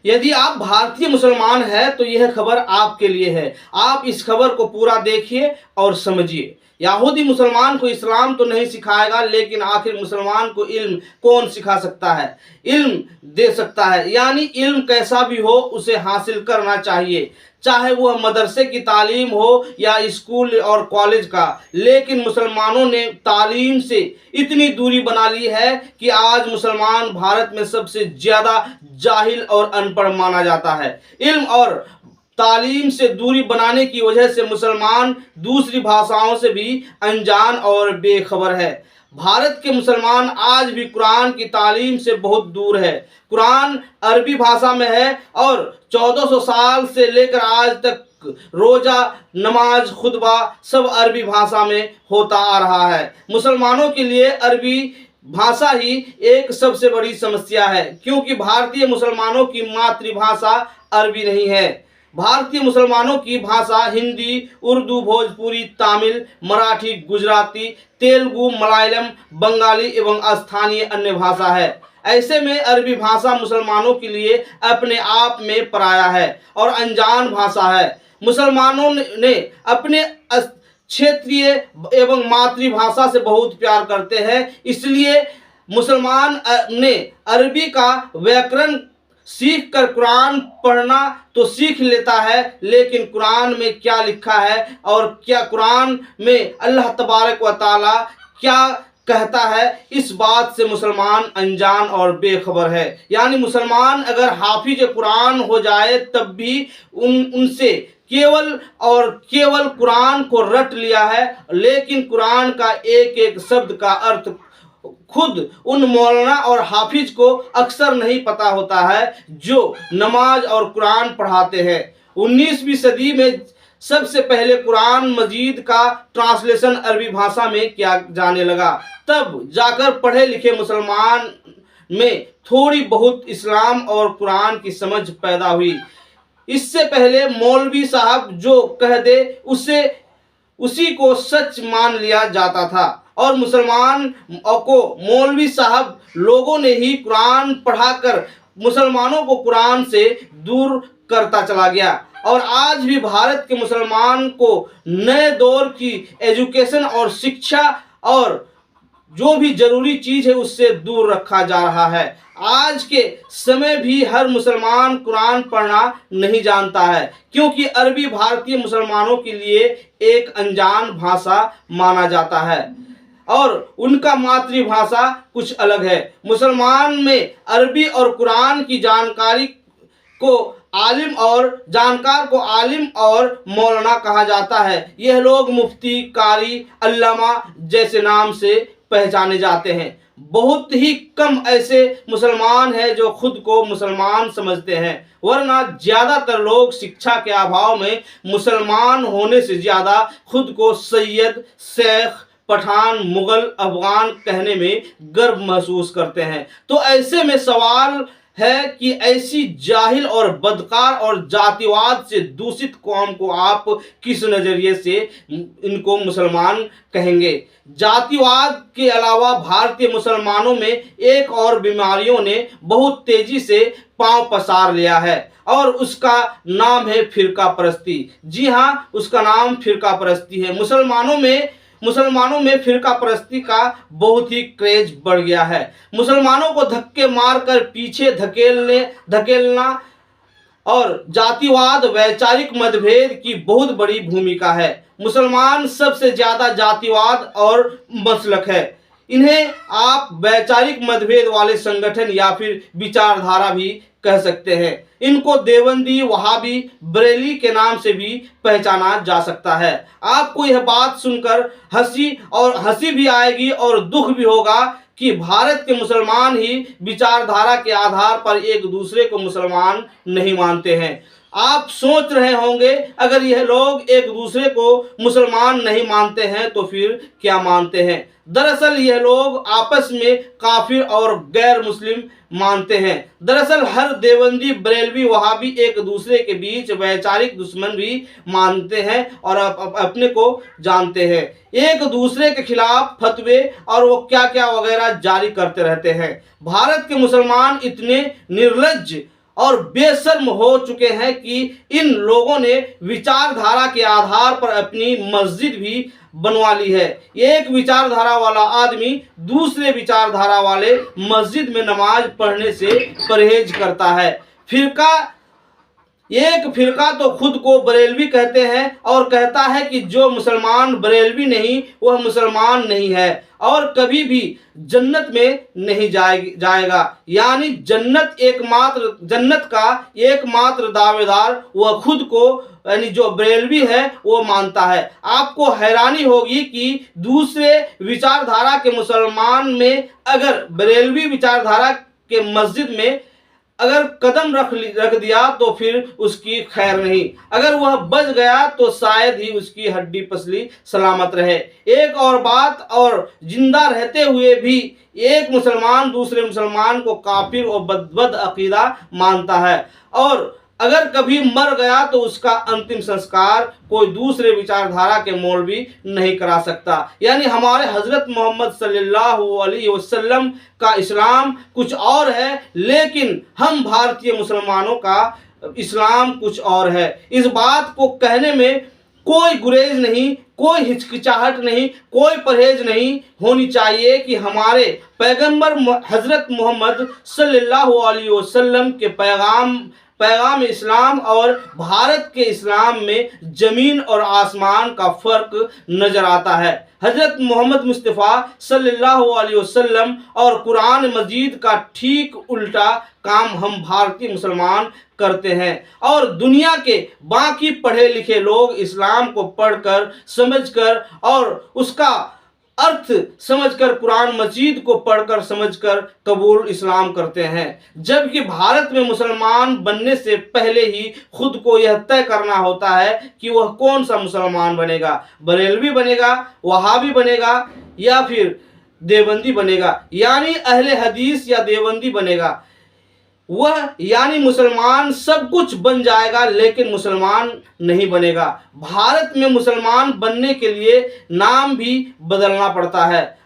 यदि आप भारतीय मुसलमान हैं तो यह खबर आपके लिए है। आप इस खबर को पूरा देखिए और समझिए। यहूदी मुसलमान को इस्लाम तो नहीं सिखाएगा, लेकिन आखिर मुसलमान को इल्म कौन सिखा सकता है, इल्म दे सकता है। यानी इल्म कैसा भी हो उसे हासिल करना चाहिए, चाहे वह मदरसे की तालीम हो या स्कूल और कॉलेज का। लेकिन मुसलमानों ने तालीम से इतनी दूरी बना ली है कि आज मुसलमान भारत में सबसे ज़्यादा जाहिल और अनपढ़ माना जाता है। इल्म और तालीम से दूरी बनाने की वजह से मुसलमान दूसरी भाषाओं से भी अनजान और बेखबर है। भारत के मुसलमान आज भी कुरान की तालीम से बहुत दूर है। कुरान अरबी भाषा में है और 1400 साल से लेकर आज तक रोजा, नमाज, खुतबा सब अरबी भाषा में होता आ रहा है। मुसलमानों के लिए अरबी भाषा ही एक सबसे बड़ी समस्या है, क्योंकि भारतीय मुसलमानों की मातृभाषा अरबी नहीं है। भारतीय मुसलमानों की भाषा हिंदी, उर्दू, भोजपुरी, तमिल, मराठी, गुजराती, तेलुगु, मलयालम, बंगाली एवं स्थानीय अन्य भाषा है। ऐसे में अरबी भाषा मुसलमानों के लिए अपने आप में पराया है और अनजान भाषा है। मुसलमानों ने अपने क्षेत्रीय एवं मातृभाषा से बहुत प्यार करते हैं, इसलिए मुसलमान ने अरबी का व्याकरण सीख कर कुरान पढ़ना तो सीख लेता है, लेकिन कुरान में क्या लिखा है और क्या कुरान में अल्लाह तबारक व तआला क्या कहता है, इस बात से मुसलमान अनजान और बेखबर है। यानी मुसलमान अगर हाफिज कुरान हो जाए तब भी उनसे केवल और केवल कुरान को रट लिया है, लेकिन कुरान का एक एक शब्द का अर्थ खुद उन मौलाना और हाफिज को अक्सर नहीं पता होता है जो नमाज और कुरान पढ़ाते हैं। 19वीं सदी में सबसे पहले कुरान मजीद का ट्रांसलेशन अरबी भाषा में किया जाने लगा, तब जाकर पढ़े लिखे मुसलमान में थोड़ी बहुत इस्लाम और कुरान की समझ पैदा हुई। इससे पहले मौलवी साहब जो कह दे उसी को सच मान लिया जाता था और मुसलमान को मौलवी साहब लोगों ने ही कुरान पढ़ाकर मुसलमानों को कुरान से दूर करता चला गया। और आज भी भारत के मुसलमान को नए दौर की एजुकेशन और शिक्षा और जो भी जरूरी चीज़ है उससे दूर रखा जा रहा है। आज के समय भी हर मुसलमान कुरान पढ़ना नहीं जानता है, क्योंकि अरबी भारतीय मुसलमानों के लिए एक अनजान भाषा माना जाता है और उनका मातृभाषा कुछ अलग है। मुसलमान में अरबी और कुरान की जानकारी को जानकार को आलिम और मौलाना कहा जाता है। यह लोग मुफ्ती, कारी, अल्लामा जैसे नाम से पहचाने जाते हैं। बहुत ही कम ऐसे मुसलमान हैं जो खुद को मुसलमान समझते हैं, वरना ज़्यादातर लोग शिक्षा के अभाव में मुसलमान होने से ज़्यादा खुद को सैयद, शेख, पठान, मुगल, अफगान कहने में गर्व महसूस करते हैं। तो ऐसे में सवाल है कि ऐसी जाहिल और बदकार और जातिवाद से दूषित कौम को आप किस नज़रिए से इनको मुसलमान कहेंगे। जातिवाद के अलावा भारतीय मुसलमानों में एक और बीमारियों ने बहुत तेजी से पांव पसार लिया है और उसका नाम है फिरका परस्ती। जी हाँ, उसका नाम फिरका परस्ती है। मुसलमानों में फिरका परस्ती का बहुत ही क्रेज बढ़ गया है। मुसलमानों को धक्के मारकर पीछे धकेलना और जातिवाद, वैचारिक मतभेद की बहुत बड़ी भूमिका है। मुसलमान सबसे ज़्यादा जातिवाद और मसलक है। इन्हें आप वैचारिक मतभेद वाले संगठन या फिर विचारधारा भी कह सकते हैं। इनको देवबंदी, वहाबी, बरेली के नाम से भी पहचाना जा सकता है। आपको यह बात सुनकर हंसी भी आएगी और दुख भी होगा कि भारत के मुसलमान ही विचारधारा के आधार पर एक दूसरे को मुसलमान नहीं मानते हैं। आप सोच रहे होंगे, अगर यह लोग एक दूसरे को मुसलमान नहीं मानते हैं तो फिर क्या मानते हैं? दरअसल यह लोग आपस में काफिर और गैर मुस्लिम मानते हैं। दरअसल हर देवबंदी, बरेलवी, वहाबी एक दूसरे के बीच वैचारिक दुश्मन भी मानते हैं और अपने को जानते हैं। एक दूसरे के खिलाफ फतवे और वो क्या क्या वगैरह जारी करते रहते हैं। भारत के मुसलमान इतने निर्लज्ज और बेशर्म हो चुके हैं कि इन लोगों ने विचारधारा के आधार पर अपनी मस्जिद भी बनवा ली है। एक विचारधारा वाला आदमी दूसरे विचारधारा वाले मस्जिद में नमाज पढ़ने से परहेज करता है। एक फिरका तो खुद को बरेलवी कहते हैं और कहता है कि जो मुसलमान बरेलवी नहीं वह मुसलमान नहीं है और कभी भी जन्नत में नहीं जाएगा। यानी जन्नत का एकमात्र दावेदार वह खुद को यानी जो बरेलवी है वो मानता है। आपको हैरानी होगी कि दूसरे विचारधारा के मुसलमान में अगर बरेलवी विचारधारा के मस्जिद में अगर कदम रख दिया तो फिर उसकी खैर नहीं, अगर वह बच गया तो शायद ही उसकी हड्डी पसली सलामत रहे। एक और बात, और जिंदा रहते हुए भी एक मुसलमान दूसरे मुसलमान को काफिर और बद अकीदा मानता है और अगर कभी मर गया तो उसका अंतिम संस्कार कोई दूसरे विचारधारा के मौलवी नहीं करा सकता। यानी हमारे हजरत मोहम्मद सल्लल्लाहु अलैहि वसल्लम का इस्लाम कुछ और है, लेकिन हम भारतीय मुसलमानों का इस्लाम कुछ और है। इस बात को कहने में कोई गुरेज नहीं, कोई हिचकिचाहट नहीं, कोई परहेज नहीं होनी चाहिए कि हमारे पैगंबर हजरत मोहम्मद सल्लल्लाहु अलैहि वसल्लम के पैगाम इस्लाम और भारत के इस्लाम में ज़मीन और आसमान का फ़र्क नज़र आता है। हज़रत मोहम्मद मुस्तफ़ा सल्लल्लाहु अलैहि वसल्लम और कुरान मजीद का ठीक उल्टा काम हम भारतीय मुसलमान करते हैं और दुनिया के बाकी पढ़े लिखे लोग इस्लाम को पढ़कर समझकर और उसका अर्थ समझकर कुरान मजीद को पढ़कर समझकर कबूल इस्लाम करते हैं, जबकि भारत में मुसलमान बनने से पहले ही खुद को यह तय करना होता है कि वह कौन सा मुसलमान बनेगा, बरेलवी बनेगा, वहाबी बनेगा या फिर देवबंदी बनेगा, यानी अहले हदीस या देवबंदी बनेगा। वह यानी मुसलमान सब कुछ बन जाएगा लेकिन मुसलमान नहीं बनेगा। भारत में मुसलमान बनने के लिए नाम भी बदलना पड़ता है।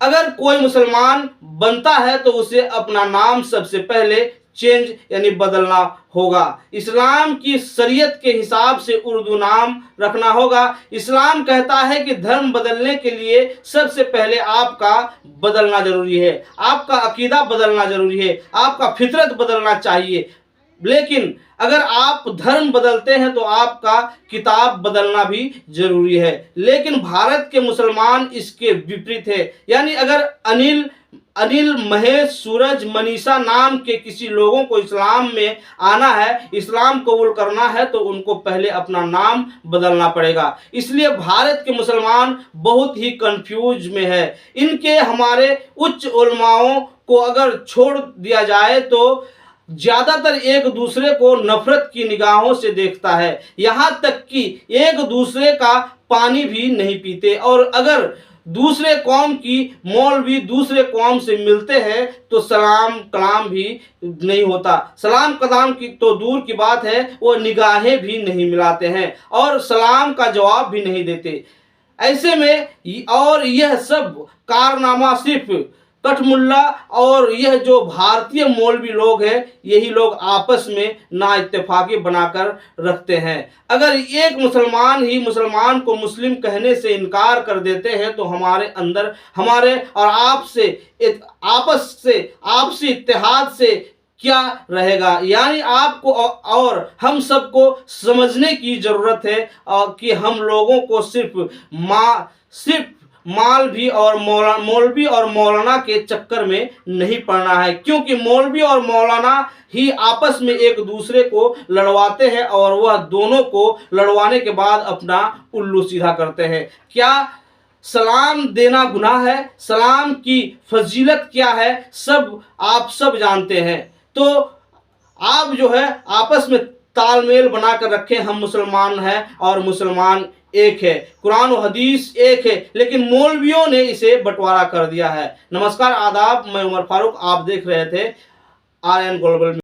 अगर कोई मुसलमान बनता है तो उसे अपना नाम सबसे पहले चेंज यानी बदलना होगा। इस्लाम की शरीयत के हिसाब से उर्दू नाम रखना होगा। इस्लाम कहता है कि धर्म बदलने के लिए सबसे पहले आपका बदलना जरूरी है, आपका अकीदा बदलना जरूरी है, आपका फितरत बदलना चाहिए। लेकिन अगर आप धर्म बदलते हैं तो आपका किताब बदलना भी जरूरी है। लेकिन भारत के मुसलमान इसके विपरीत है। यानी अगर अनिल, महेश, सूरज, मनीषा नाम के किसी लोगों को इस्लाम में आना है, इस्लाम कबूल करना है, तो उनको पहले अपना नाम बदलना पड़ेगा। इसलिए भारत के मुसलमान बहुत ही कंफ्यूज में है। इनके हमारे उच्च उलमाओं को अगर छोड़ दिया जाए तो ज़्यादातर एक दूसरे को नफरत की निगाहों से देखता है, यहाँ तक कि एक दूसरे का पानी भी नहीं पीते। और अगर दूसरे कौम की मौलवी दूसरे कौम से मिलते हैं तो सलाम कलाम भी नहीं होता। सलाम कलाम की तो दूर की बात है, वो निगाहें भी नहीं मिलाते हैं और सलाम का जवाब भी नहीं देते। ऐसे में और यह सब कारनामा सिर्फ कठमुल्ला और यह जो भारतीय मौलवी लोग हैं, यही लोग आपस में ना इत्तेफाकी बनाकर रखते हैं। अगर एक मुसलमान ही मुसलमान को मुस्लिम कहने से इनकार कर देते हैं तो हमारे और आपसी इत्तेहाद से क्या रहेगा। यानी आपको और हम सबको समझने की ज़रूरत है कि हम लोगों को सिर्फ मौलवी और मौलाना के चक्कर में नहीं पड़ना है, क्योंकि मौलवी और मौलाना ही आपस में एक दूसरे को लड़वाते हैं और वह दोनों को लड़वाने के बाद अपना उल्लू सीधा करते हैं। क्या सलाम देना गुनाह है? सलाम की फजीलत क्या है? आप सब जानते हैं। तो आप जो है आपस में तालमेल बनाकर रखें। हम मुसलमान हैं और मुसलमान एक है, कुरान और हदीस एक है, लेकिन मौलवियों ने इसे बंटवारा कर दिया है। नमस्कार, आदाब, मैं उमर फारूक, आप देख रहे थे RN ग्लोबल।